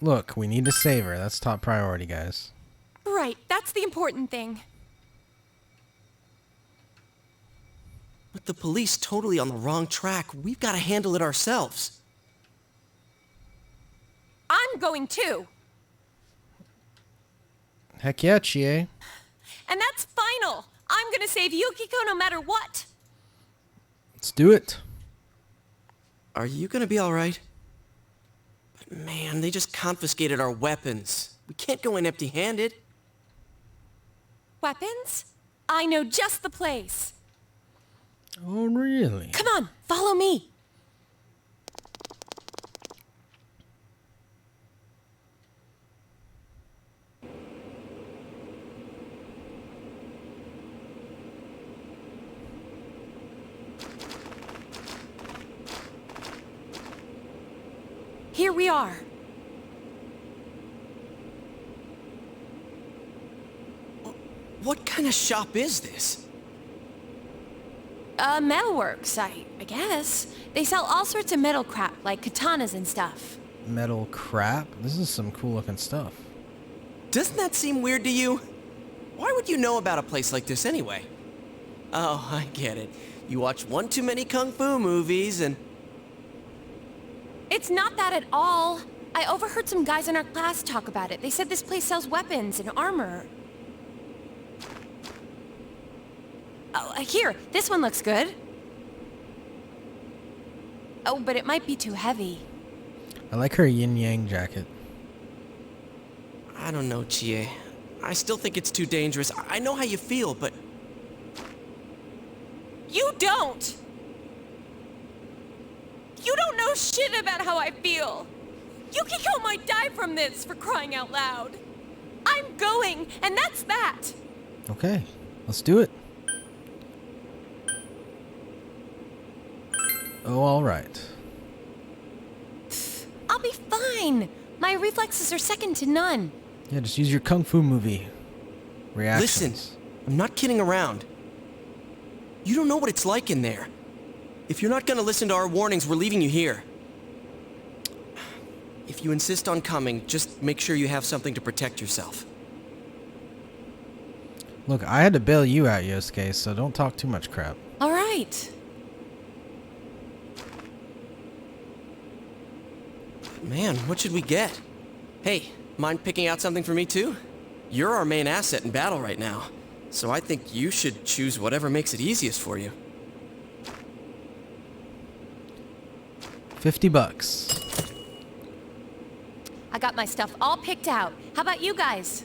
Look, we need to save her. That's top priority, guys. Right, that's the important thing. With the police totally on the wrong track, we've got to handle it ourselves. I'm going too. Heck yeah, Chie. And that's final. I'm gonna save Yukiko no matter what. Let's do it. Are you gonna be alright? But man, they just confiscated our weapons. We can't go in empty-handed. Weapons? I know just the place. Oh, really? Come on, follow me. Here we are. What kind of shop is this? Metalworks, I guess. They sell all sorts of metal crap, like katanas and stuff. Metal crap? This is some cool looking stuff. Doesn't that seem weird to you? Why would you know about a place like this anyway? Oh, I get it. You watch one too many kung fu movies and... It's not that at all. I overheard some guys in our class talk about it. They said this place sells weapons and armor. Oh, here, this one looks good. Oh, but it might be too heavy. I like her yin-yang jacket. I don't know, Chie. I still think it's too dangerous. I know how you feel, but... You don't! You don't know shit about how I feel! Yukiko might die from this, for crying out loud! I'm going, and that's that! Okay, let's do it. Oh, alright. I'll be fine! My reflexes are second to none. Yeah, just use your kung fu movie reactions. Listen, I'm not kidding around. You don't know what it's like in there. If you're not gonna listen to our warnings, we're leaving you here. If you insist on coming, just make sure you have something to protect yourself. Look, I had to bail you out, Yosuke, so don't talk too much crap. Alright. Man, what should we get? Hey, mind picking out something for me too? You're our main asset in battle right now, so I think you should choose whatever makes it easiest for you. $50. I got my stuff all picked out. How about you guys?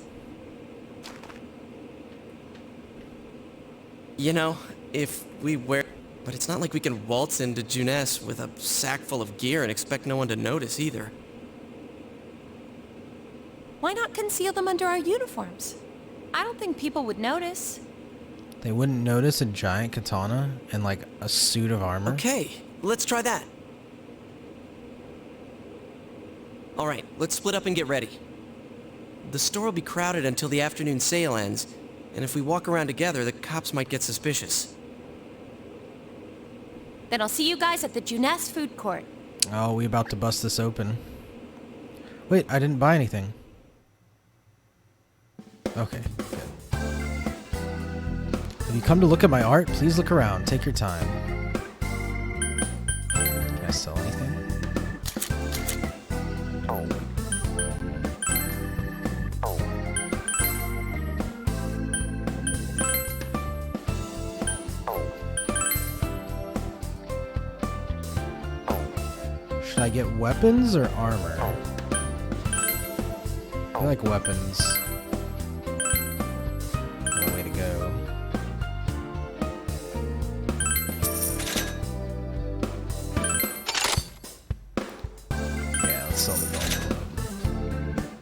You know, if we wear... But it's not like we can waltz into Junes with a sack full of gear and expect no one to notice either. Why not conceal them under our uniforms? I don't think people would notice. They wouldn't notice a giant katana and like a suit of armor? Okay, let's try that. Alright, let's split up and get ready. The store will be crowded until the afternoon sale ends, and if we walk around together, the cops might get suspicious. Then I'll see you guys at the Junes food court. Oh, we about to bust this open. Wait, I didn't buy anything. Okay, good. If you come to look at my art, please look around. Take your time. Can I sell anything? Should I get weapons or armor? I like weapons. No way to go. Yeah, let's sell the golf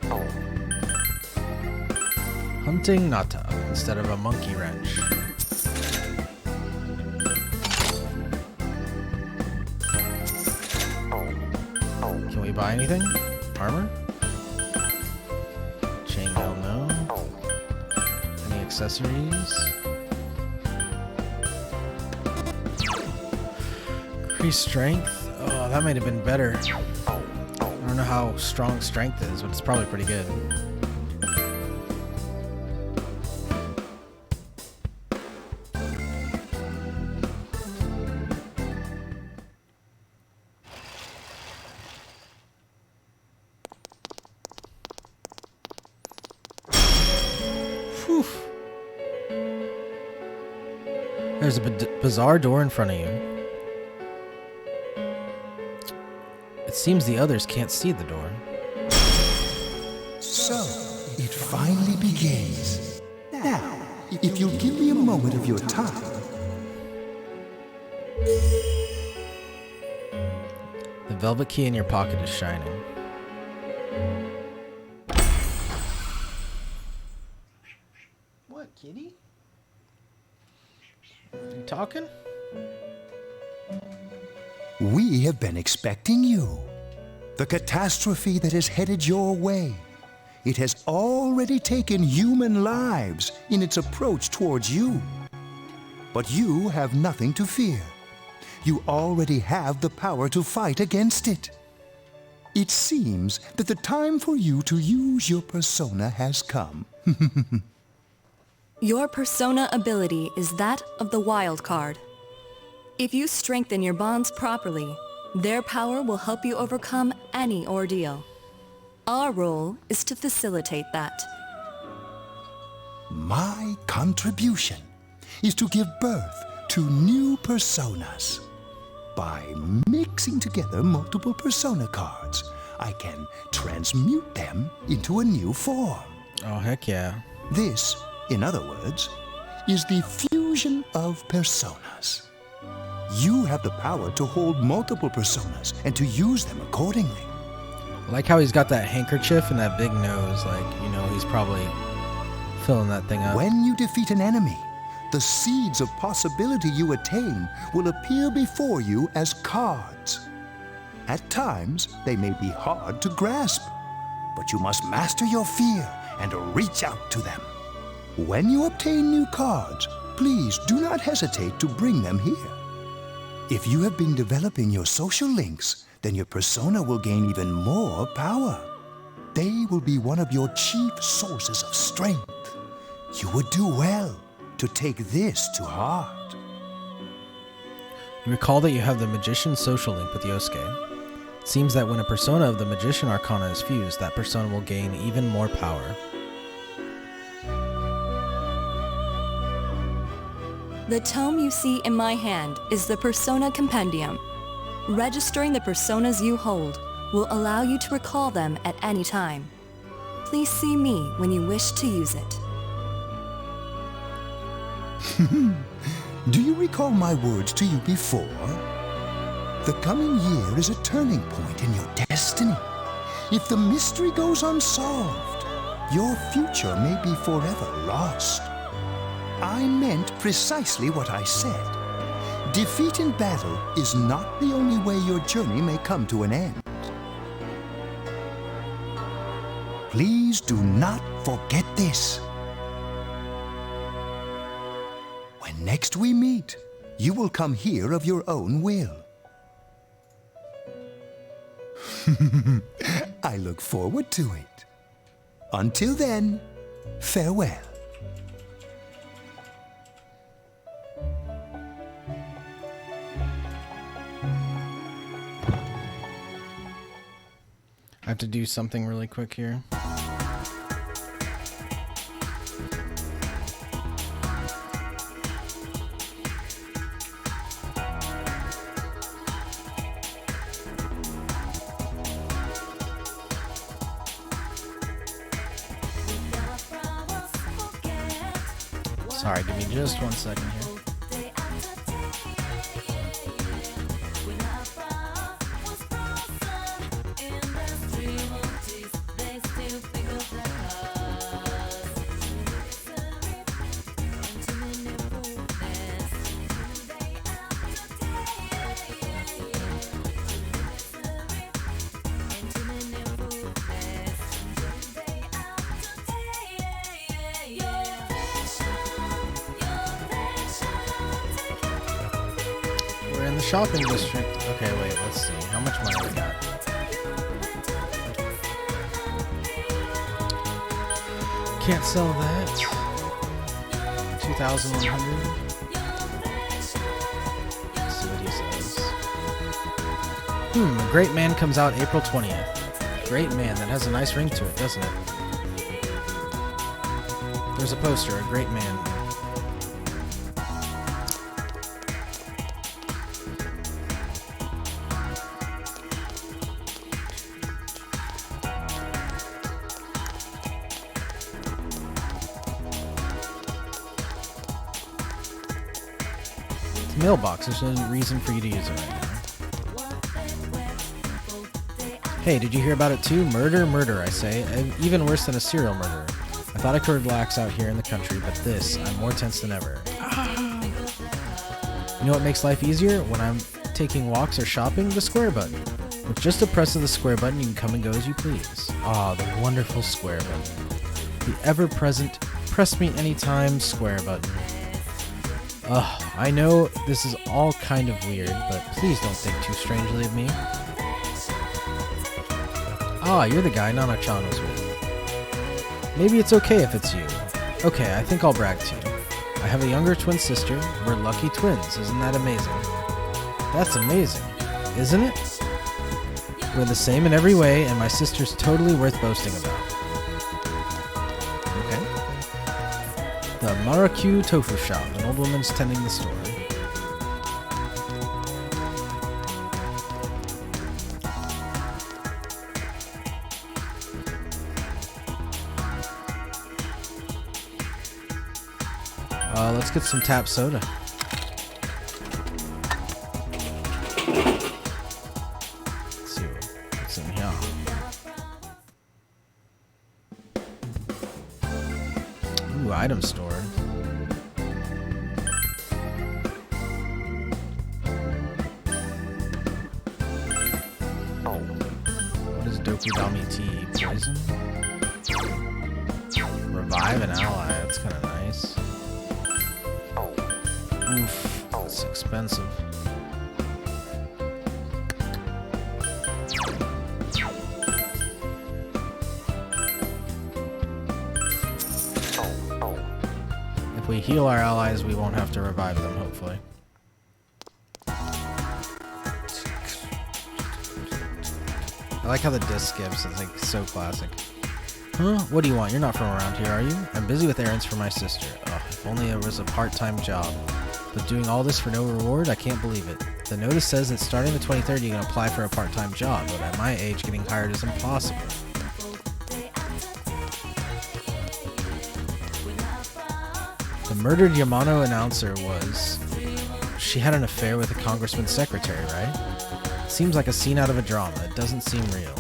club. Hunting Nata instead of a monkey wrench. Can we buy anything? Armor? Chainmail, no. Any accessories? Increased strength? Oh, that might have been better. I don't know how strong strength is, but it's probably pretty good. There's a bizarre door in front of you. It seems the others can't see the door. So, it finally begins. Now, if you'll give me a moment of your time. The velvet key in your pocket is shining. What, kitty? You talking? We have been expecting you. The catastrophe that is headed your way. It has already taken human lives in its approach towards you. But you have nothing to fear. You already have the power to fight against it. It seems that the time for you to use your persona has come. Your persona ability is that of the wild card. If you strengthen your bonds properly, their power will help you overcome any ordeal. Our role is to facilitate that. My contribution is to give birth to new personas. By mixing together multiple persona cards, I can transmute them into a new form. Oh, heck yeah. This, in other words, is the fusion of personas. You have the power to hold multiple personas and to use them accordingly. I like how he's got that handkerchief and that big nose, like, you know, he's probably filling that thing up. When you defeat an enemy, the seeds of possibility you attain will appear before you as cards. At times, they may be hard to grasp, but you must master your fear and reach out to them. When you obtain new cards, please do not hesitate to bring them here. If you have been developing your social links, then your persona will gain even more power. They will be one of your chief sources of strength. You would do well to take this to heart. You recall that you have the Magician's social link with Yosuke. It seems that when a persona of the Magician Arcana is fused, that persona will gain even more power. The tome you see in my hand is the Persona Compendium. Registering the personas you hold will allow you to recall them at any time. Please see me when you wish to use it. Do you recall my words to you before? The coming year is a turning point in your destiny. If the mystery goes unsolved, your future may be forever lost. I meant precisely what I said. Defeat in battle is not the only way your journey may come to an end. Please do not forget this. When next we meet, you will come here of your own will. I look forward to it. Until then, farewell. I have to do something really quick here. Sorry, give me just 1 second here. We're in the shopping district. Okay, wait, let's see. How much money we got? Can't sell that. 2,100. Let's see what he says. A Great Man comes out April 20th. Great Man, that has a nice ring to it, doesn't it? There's a poster, A Great Man. Mailbox. There's no reason for you to use it right now. Hey, did you hear about it too? Murder, I say. Even worse than a serial murderer. I thought I could relax out here in the country, but this, I'm more tense than ever. You know what makes life easier? When I'm taking walks or shopping? The square button. With just a press of the square button, you can come and go as you please. Ah, the wonderful square button. The ever-present, press me anytime square button. Ugh, I know this is all kind of weird, but please don't think too strangely of me. Ah, you're the guy Nana-chan was with. Maybe it's okay if it's you. Okay, I think I'll brag to you. I have a younger twin sister. We're lucky twins. Isn't that amazing? That's amazing, isn't it? We're the same in every way, and my sister's totally worth boasting about. Okay. The Marakyu Tofu Shop. An old woman's tending the store. Let's get some tap soda. Let's see what's in here. Ooh, item store. What is Dokudami tea? Poison? Revive an ally. That's kind of nice. Oof, that's expensive. If we heal our allies, we won't have to revive them, hopefully. I like how the disc skips. It's like so classic. Huh? What do you want? You're not from around here, are you? I'm busy with errands for my sister. Oh, if only it was a part-time job. But doing all this for no reward? I can't believe it. The notice says that starting the 23rd you can apply for a part-time job, but at my age getting hired is impossible. The murdered Yamano announcer was... She had an affair with a congressman's secretary, right? Seems like a scene out of a drama. It doesn't seem real.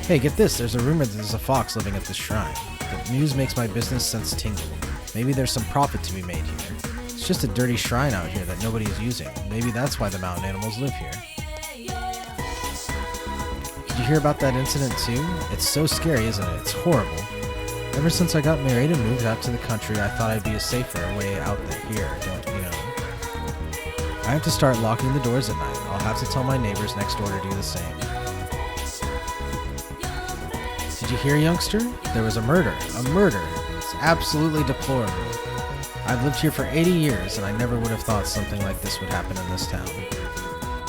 Hey, get this. There's a rumor that there's a fox living at this shrine. The news makes my business sense tingle. Maybe there's some profit to be made here. It's just a dirty shrine out here that nobody is using. Maybe that's why the mountain animals live here. Did you hear about that incident too? It's so scary, isn't it? It's horrible. Ever since I got married and moved out to the country, I thought I'd be a safer way out here, don't you know? I have to start locking the doors at night. I'll have to tell my neighbors next door to do the same. Did you hear, youngster? There was a murder. A murder. It's absolutely deplorable. I've lived here for 80 years, and I never would have thought something like this would happen in this town.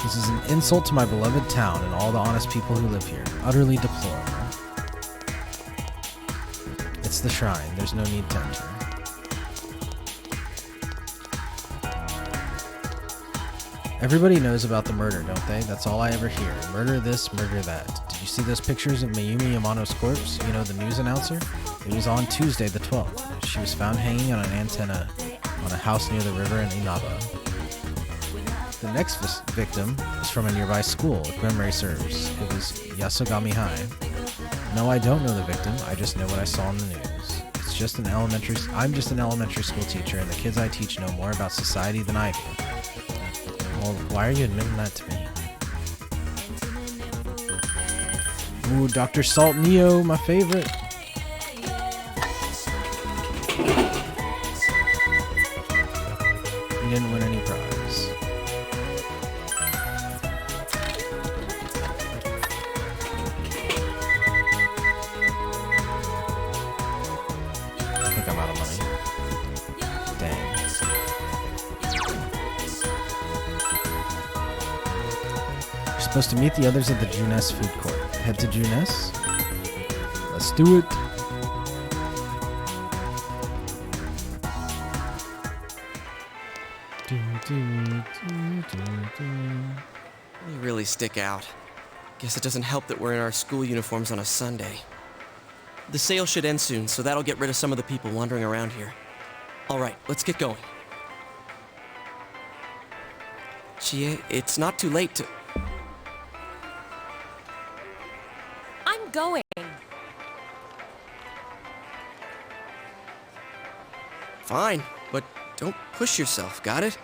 This is an insult to my beloved town and all the honest people who live here. Utterly deplorable. It's the shrine. There's no need to enter. Everybody knows about the murder, don't they? That's all I ever hear. Murder this, murder that. Did you see those pictures of Mayumi Yamano's corpse? You know, the news announcer? It was on Tuesday the 12th. She was found hanging on an antenna on a house near the river in Inaba. The next victim is from a nearby school, if memory serves. It was Yasogami High. No, I don't know the victim. I just know what I saw in the news. I'm just an elementary school teacher, and the kids I teach know more about society than I do. Well, why are you admitting that to me? Ooh, Dr. Salt Neo, my favorite. You didn't win any prize. I think I'm out of money. Dang. You're supposed to meet the others at the Junes food court. Head to Junes. Let's do it. You really stick out. Guess it doesn't help that we're in our school uniforms on a Sunday. The sale should end soon, so that'll get rid of some of the people wandering around here. All right, let's get going. Chie, it's not too late to... I'm going. Fine, but don't push yourself, got it?